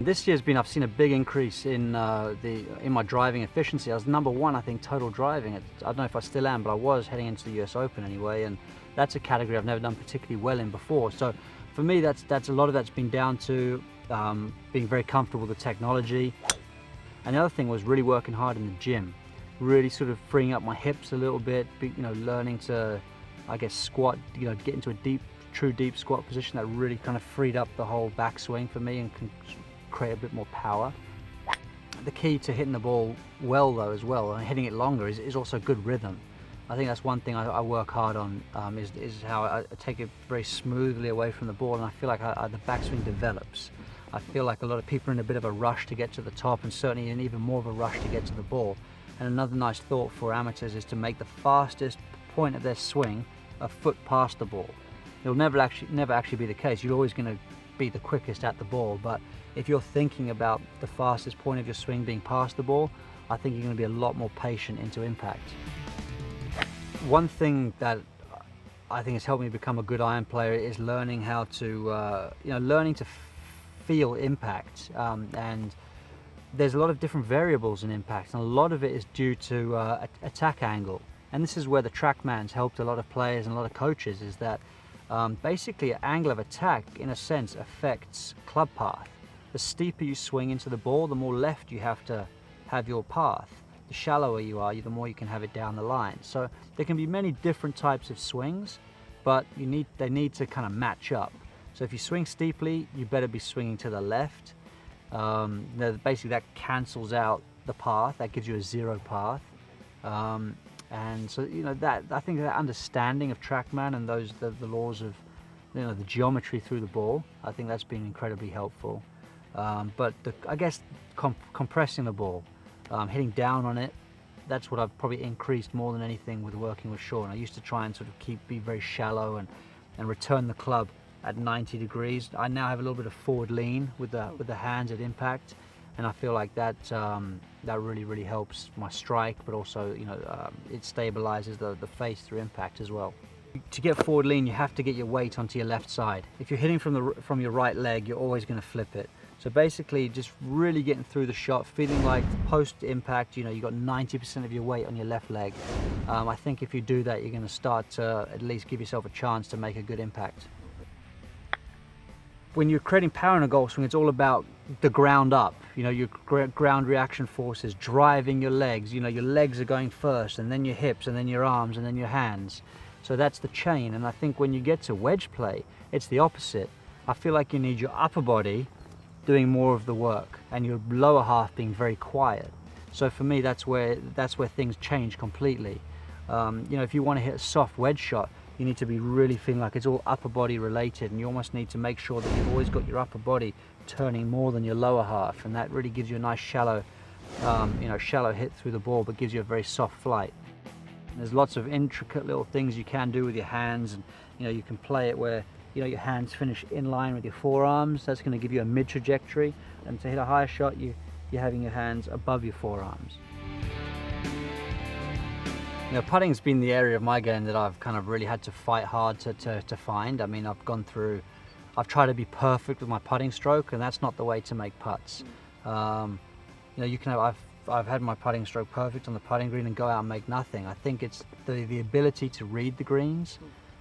This year's been, I've seen a big increase in my driving efficiency. I was #1, I think, total driving. I don't know if I still am, but I was heading into the US Open anyway, and that's a category I've never done particularly well in before. So for me, that's a lot of that's been down to being very comfortable with the technology. And the other thing was really working hard in the gym, really sort of freeing up my hips a little bit, learning to, I guess, squat, get into a true deep squat position. That really kind of freed up the whole backswing for me and can create a bit more power. The key to hitting the ball well though as well, and hitting it longer, is also good rhythm. I think that's one thing I work hard on, is how I take it very smoothly away from the ball, and I feel like the backswing develops. I feel like a lot of people are in a bit of a rush to get to the top, and certainly in even more of a rush to get to the ball. And another nice thought for amateurs is to make the fastest point of their swing a foot past the ball. It'll never actually be the case. You're always going to be the quickest at the ball, but if you're thinking about the fastest point of your swing being past the ball, I think you're going to be a lot more patient into impact. One thing that I think has helped me become a good iron player is learning how to, learning to feel impact. And there's a lot of different variables in impact, and a lot of it is due to attack angle. And this is where the TrackMan's helped a lot of players and a lot of coaches, is that basically angle of attack, in a sense, affects club path. The steeper you swing into the ball, the more left you have to have your path. The shallower you are, the more you can have it down the line. So there can be many different types of swings, but they need to kind of match up. So if you swing steeply, you better be swinging to the left. Basically that cancels out the path, that gives you a zero path. And so I think that understanding of TrackMan and the laws of the geometry through the ball, I think that's been incredibly helpful. But I guess compressing the ball, hitting down on it, that's what I've probably increased more than anything with working with Sean. I used to try and sort of be very shallow and return the club at 90 degrees. I now have a little bit of forward lean with the hands at impact, and I feel like that really helps my strike, but also it stabilizes the face through impact as well. To get forward lean, you have to get your weight onto your left side. If you're hitting from your right leg, you're always going to flip it. So basically, just really getting through the shot, feeling like post impact, you've got 90% of your weight on your left leg. I think if you do that, you're going to start to at least give yourself a chance to make a good impact. When you're creating power in a golf swing, it's all about the ground up. Your ground reaction forces driving your legs. Your legs are going first, and then your hips, and then your arms, and then your hands. So that's the chain. And I think when you get to wedge play, it's the opposite. I feel like you need your upper body doing more of the work, and your lower half being very quiet. So for me, that's where things change completely. If you want to hit a soft wedge shot, you need to be really feeling like it's all upper body related, and you almost need to make sure that you've always got your upper body turning more than your lower half, and that really gives you a nice shallow hit through the ball, but gives you a very soft flight. There's lots of intricate little things you can do with your hands, and you can play it where your hands finish in line with your forearms. That's going to give you a mid trajectory, and to hit a higher shot, you're having your hands above your forearms. Putting's been the area of my game that I've kind of really had to fight hard to find. I mean, I've tried to be perfect with my putting stroke, and that's not the way to make putts. I've had my putting stroke perfect on the putting green and go out and make nothing. I think it's the ability to read the greens,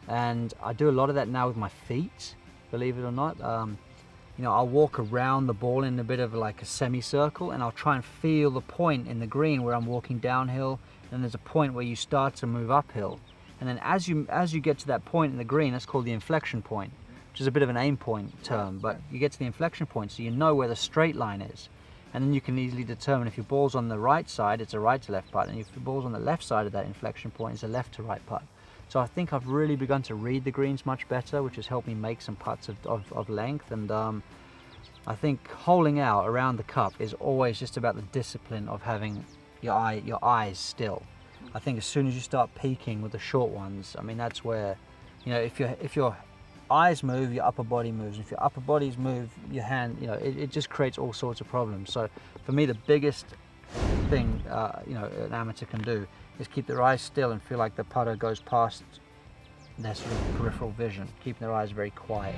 and I do a lot of that now with my feet, believe it or not. I'll walk around the ball in a bit of like a semicircle, and I'll try and feel the point in the green where I'm walking downhill, and there's a point where you start to move uphill. And then as you get to that point in the green, that's called the inflection point, which is a bit of an aim point term, but you get to the inflection point so you know where the straight line is. And then you can easily determine if your ball's on the right side, it's a right to left putt, and if the ball's on the left side of that inflection point, it's a left to right putt. So I think I've really begun to read the greens much better, which has helped me make some putts of length. And I think holing out around the cup is always just about the discipline of having your eyes still. I think as soon as you start peaking with the short ones, I mean, that's where, if your eyes move, your upper body moves. If your upper bodies move, your hand, it just creates all sorts of problems. So for me, the biggest thing an amateur can do is keep their eyes still and feel like the putter goes past their sort of peripheral vision, keeping their eyes very quiet.